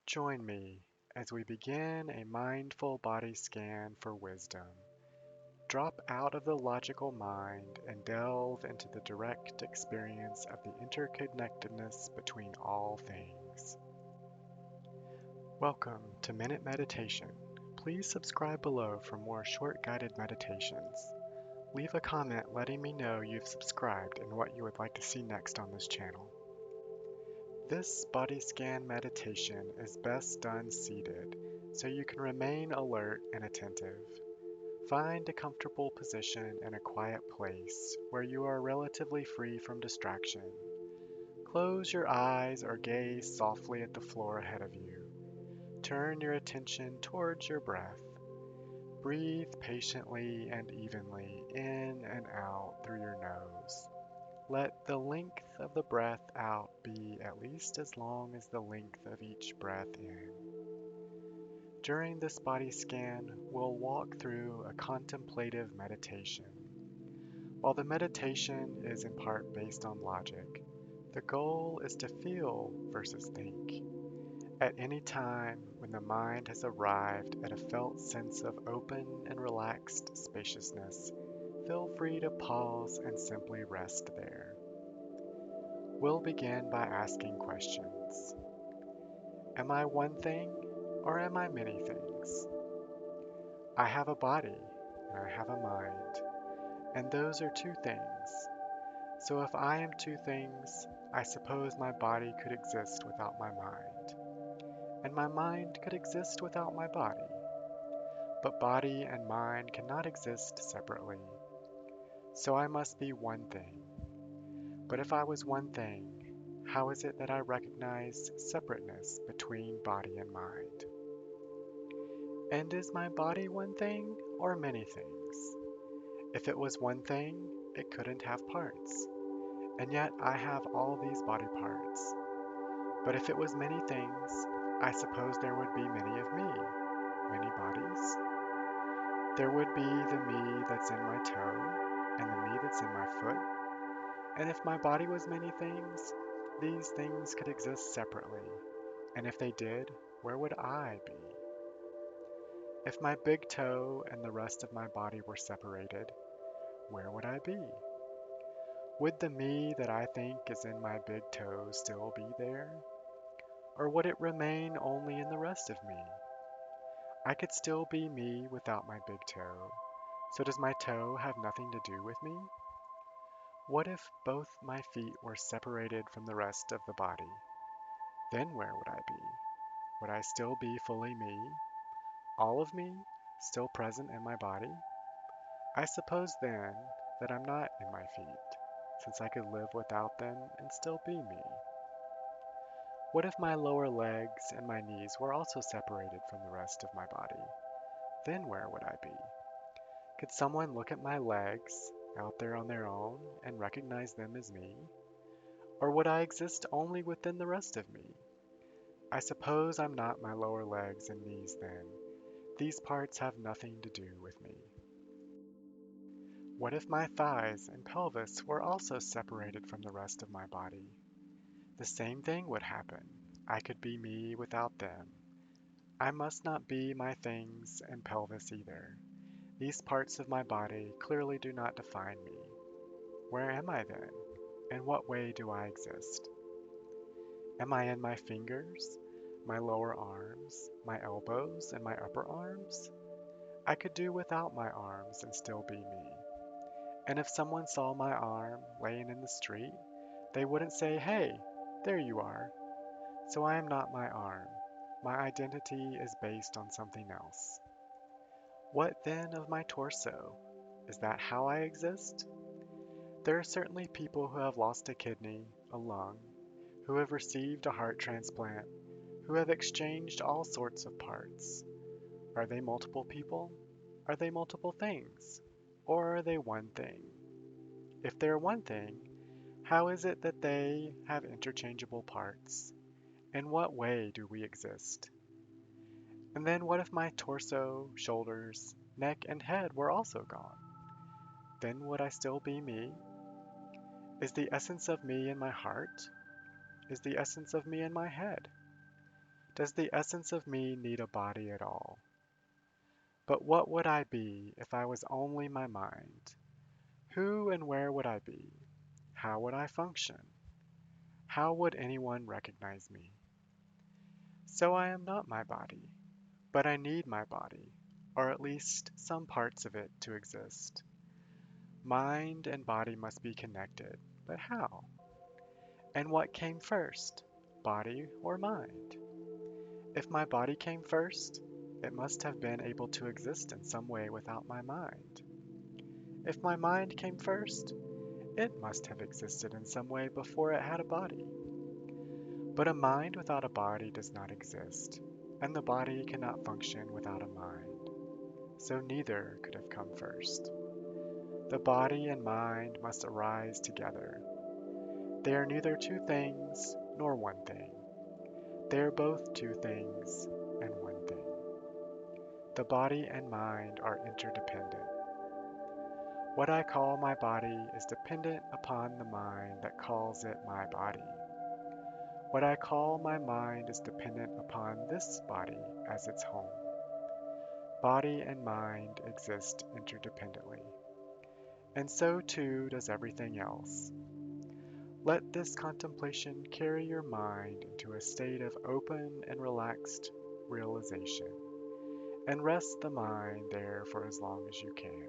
Join me as we begin a mindful body scan for wisdom. Drop out of the logical mind and delve into the direct experience of the interconnectedness between all things. Welcome to Minute Meditation. Please subscribe below for more short guided meditations. Leave a comment letting me know you've subscribed and what you would like to see next on this channel. This body scan meditation is best done seated so you can remain alert and attentive. Find a comfortable position in a quiet place where you are relatively free from distraction. Close your eyes or gaze softly at the floor ahead of you. Turn your attention towards your breath. Breathe patiently and evenly in and out through your nose. Let the length of the breath out be at least as long as the length of each breath in. During this body scan, we'll walk through a contemplative meditation. While the meditation is in part based on logic, the goal is to feel versus think. At any time when the mind has arrived at a felt sense of open and relaxed spaciousness, feel free to pause and simply rest there. We'll begin by asking questions. Am I one thing or am I many things? I have a body and I have a mind, and those are two things. So if I am two things, I suppose my body could exist without my mind, and my mind could exist without my body. But body and mind cannot exist separately, so I must be one thing. But if I was one thing, how is it that I recognize separateness between body and mind? And is my body one thing or many things? If it was one thing, it couldn't have parts. And yet I have all these body parts. But if it was many things, I suppose there would be many of me, many bodies. There would be the me that's in my toe, and the me that's in my foot. And if my body was many things, these things could exist separately. And if they did, where would I be? If my big toe and the rest of my body were separated, where would I be? Would the me that I think is in my big toe still be there? Or would it remain only in the rest of me? I could still be me without my big toe, so does my toe have nothing to do with me? What if both my feet were separated from the rest of the body? Then where would I be? Would I still be fully me? All of me still present in my body? I suppose then that I'm not in my feet, since I could live without them and still be me. What if my lower legs and my knees were also separated from the rest of my body? Then where would I be? Could someone look at my legs out there on their own and recognize them as me? Or would I exist only within the rest of me? I suppose I'm not my lower legs and knees then. These parts have nothing to do with me. What if my thighs and pelvis were also separated from the rest of my body? The same thing would happen. I could be me without them. I must not be my things and pelvis either. These parts of my body clearly do not define me. Where am I then? In what way do I exist? Am I in my fingers, my lower arms, my elbows, and my upper arms? I could do without my arms and still be me. And if someone saw my arm laying in the street, they wouldn't say, "Hey, there you are." So I am not my arm. My identity is based on something else. What then of my torso? Is that how I exist? There are certainly people who have lost a kidney, a lung, who have received a heart transplant, who have exchanged all sorts of parts. Are they multiple people? Are they multiple things? Or are they one thing? If they're one thing, how is it that they have interchangeable parts? In what way do we exist? And then what if my torso, shoulders, neck, and head were also gone? Then would I still be me? Is the essence of me in my heart? Is the essence of me in my head? Does the essence of me need a body at all? But what would I be if I was only my mind? Who and where would I be? How would I function? How would anyone recognize me? So I am not my body, but I need my body, or at least some parts of it, to exist. Mind and body must be connected, but how? And what came first, body or mind? If my body came first, it must have been able to exist in some way without my mind. If my mind came first, it must have existed in some way before it had a body. But a mind without a body does not exist, and the body cannot function without a mind, so neither could have come first. The body and mind must arise together. They are neither two things nor one thing. They are both two things and one thing. The body and mind are interdependent. What I call my body is dependent upon the mind that calls it my body. What I call my mind is dependent upon this body as its home. Body and mind exist interdependently, and so too does everything else. Let this contemplation carry your mind into a state of open and relaxed realization, and rest the mind there for as long as you can.